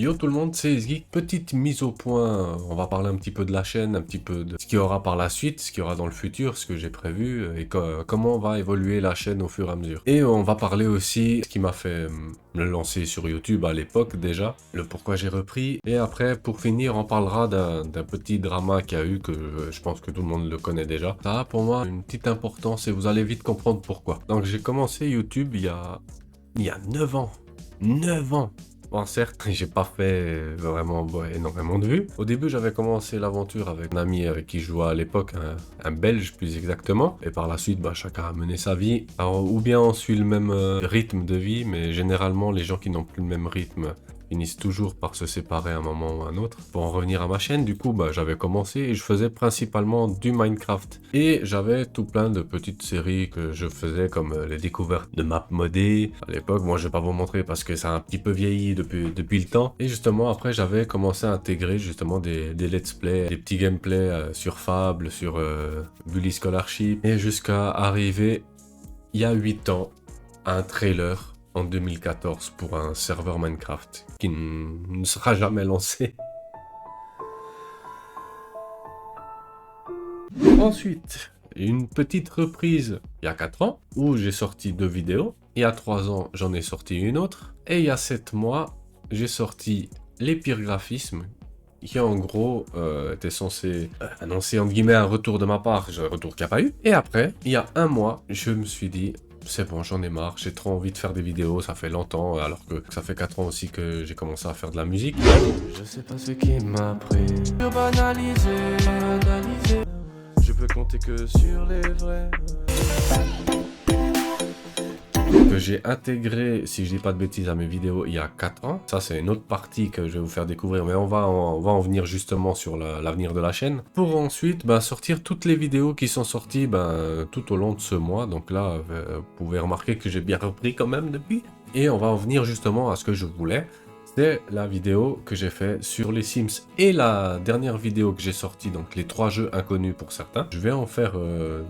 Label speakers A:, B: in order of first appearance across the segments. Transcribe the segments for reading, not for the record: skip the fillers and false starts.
A: Yo tout le monde, c'est Geek. Petite mise au point, on va parler un petit peu de la chaîne, un petit peu de ce qu'il y aura par la suite, ce qu'il y aura dans le futur, ce que j'ai prévu et comment va évoluer la chaîne au fur et à mesure. Et on va parler aussi de ce qui m'a fait me lancer sur YouTube à l'époque déjà, le pourquoi j'ai repris. Et après, pour finir, on parlera d'un petit drama qu'il y a eu que je pense que tout le monde le connaît déjà. Ça a pour moi une petite importance et vous allez vite comprendre pourquoi. Donc j'ai commencé YouTube il y a 9 ans. 9 ans! Bon, certes, j'ai pas fait vraiment énormément de vues. Au début, j'avais commencé l'aventure avec un ami avec qui je jouais à l'époque, un Belge plus exactement. Et par la suite, chacun a mené sa vie. Alors, ou bien on suit le même rythme de vie, mais généralement, les gens qui n'ont plus le même rythme finissent toujours par se séparer à un moment ou à un autre. Pour en revenir à ma chaîne, du coup, j'avais commencé et je faisais principalement du Minecraft. Et j'avais tout plein de petites séries que je faisais, comme les découvertes de maps modées. À l'époque, moi, je vais pas vous montrer parce que ça a un petit peu vieilli depuis le temps. Et justement, après, j'avais commencé à intégrer justement des let's play, des petits gameplays sur Fable, sur Bully Scholarship. Et jusqu'à arriver, il y a 8 ans, à un trailer en 2014 pour un serveur Minecraft qui ne sera jamais lancé. Ensuite, une petite reprise il y a 4 ans où j'ai sorti 2 vidéos. Il y a 3 ans, j'en ai sorti une autre. Et il y a 7 mois, j'ai sorti les pires graphismes qui en gros était censé annoncer entre guillemets un retour de ma part, un retour qu'il n'y a pas eu. Et après, il y a 1 mois, je me suis dit, c'est bon, j'en ai marre, j'ai trop envie de faire des vidéos, ça fait longtemps, alors que ça fait 4 ans aussi que j'ai commencé à faire de la musique. Je sais pas ce qui m'a pris. Banaliser. Je peux compter que sur les vrais. Que j'ai intégré, si je dis pas de bêtises, à mes vidéos il y a 4 ans. Ça, c'est une autre partie que je vais vous faire découvrir, mais on va en venir justement sur l'avenir de la chaîne. Pour ensuite sortir toutes les vidéos qui sont sorties tout au long de ce mois. Donc là, vous pouvez remarquer que j'ai bien repris quand même depuis. Et on va en venir justement à ce que je voulais. C'est la vidéo que j'ai fait sur les Sims et la dernière vidéo que j'ai sortie, donc les 3 jeux inconnus pour certains. Je vais en faire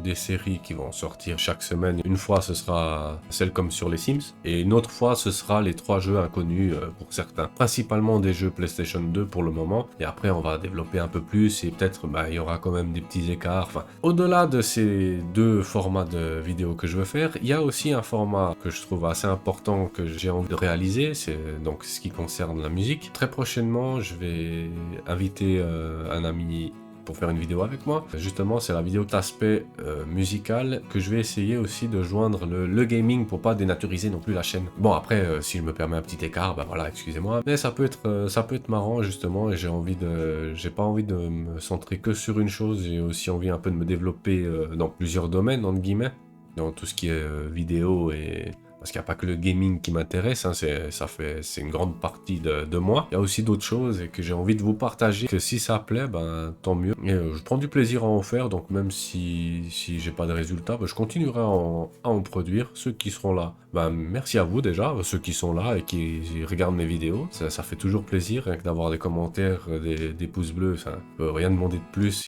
A: des séries qui vont sortir chaque semaine. Une fois ce sera celle comme sur les Sims et une autre fois ce sera les 3 jeux inconnus pour certains. Principalement des jeux PlayStation 2 pour le moment et après on va développer un peu plus et peut-être il y aura quand même des petits écarts. Enfin, au-delà de ces 2 formats de vidéos que je veux faire, il y a aussi un format que je trouve assez important que j'ai envie de réaliser, c'est donc ce qui concerne la musique. Très prochainement, je vais inviter un ami pour faire une vidéo avec moi. Justement, c'est la vidéo d'aspect musical que je vais essayer aussi de joindre le gaming pour pas dénaturiser non plus la chaîne. Bon, après, si je me permets un petit écart, voilà, excusez-moi. Mais ça peut être marrant justement et j'ai pas envie de me centrer que sur une chose. J'ai aussi envie un peu de me développer dans plusieurs domaines, entre guillemets, dans tout ce qui est vidéo et... Parce qu'il n'y a pas que le gaming qui m'intéresse, c'est une grande partie de moi. Il y a aussi d'autres choses et que j'ai envie de vous partager. Que si ça plaît, tant mieux. Et je prends du plaisir à en faire, donc même si j'ai pas de résultats, je continuerai à en produire. Ceux qui seront là, merci à vous déjà, ceux qui sont là et qui regardent mes vidéos. Ça fait toujours plaisir, rien que d'avoir des commentaires, des pouces bleus, ça peut rien demander de plus.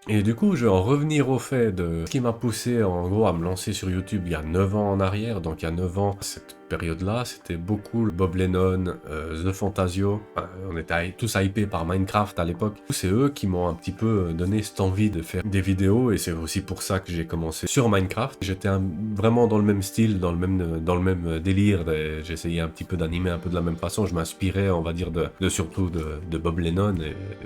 A: Et du coup, je vais en revenir au fait de ce qui m'a poussé en gros à me lancer sur YouTube il y a 9 ans en arrière. Donc il y a 9 ans, cette période-là, c'était beaucoup le Bob Lennon, The Fantasio. On était tous hypés par Minecraft à l'époque. C'est eux qui m'ont un petit peu donné cette envie de faire des vidéos et c'est aussi pour ça que j'ai commencé sur Minecraft. J'étais vraiment dans le même style, dans le même délire. J'essayais un petit peu d'animer un peu de la même façon. Je m'inspirais, on va dire, surtout de Bob Lennon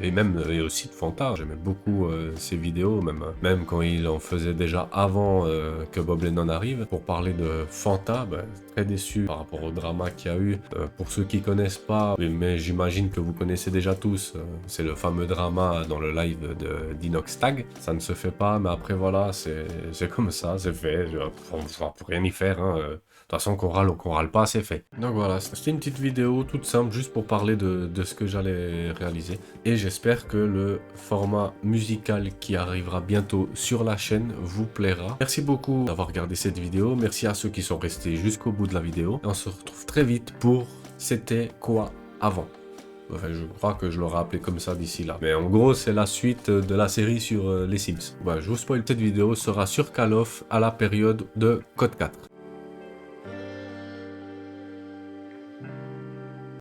A: et aussi de Fanta. J'aimais beaucoup ses vidéos, même quand il en faisait déjà avant que Bob Lennon arrive. Pour parler de Fanta, très déçu par rapport au drama qu'il y a eu. Pour ceux qui connaissent pas, mais j'imagine que vous connaissez déjà tous, c'est le fameux drama dans le live d'Inox Tag. Ça ne se fait pas, mais après voilà, c'est comme ça, c'est fait. On peut rien y faire. De toute façon, qu'on râle ou qu'on râle pas, c'est fait. Donc voilà, c'était une petite vidéo toute simple, juste pour parler de ce que j'allais réaliser. Et j'espère que le format musical qui arrivera bientôt sur la chaîne vous plaira. Merci beaucoup d'avoir regardé cette vidéo. Merci à ceux qui sont restés jusqu'au bout de la vidéo. Et on se retrouve très vite pour C'était quoi avant? Enfin, je crois que je l'aurai appelé comme ça d'ici là. Mais en gros, c'est la suite de la série sur les Sims. Je vous spoil, cette vidéo sera sur Call of à la période de Code 4.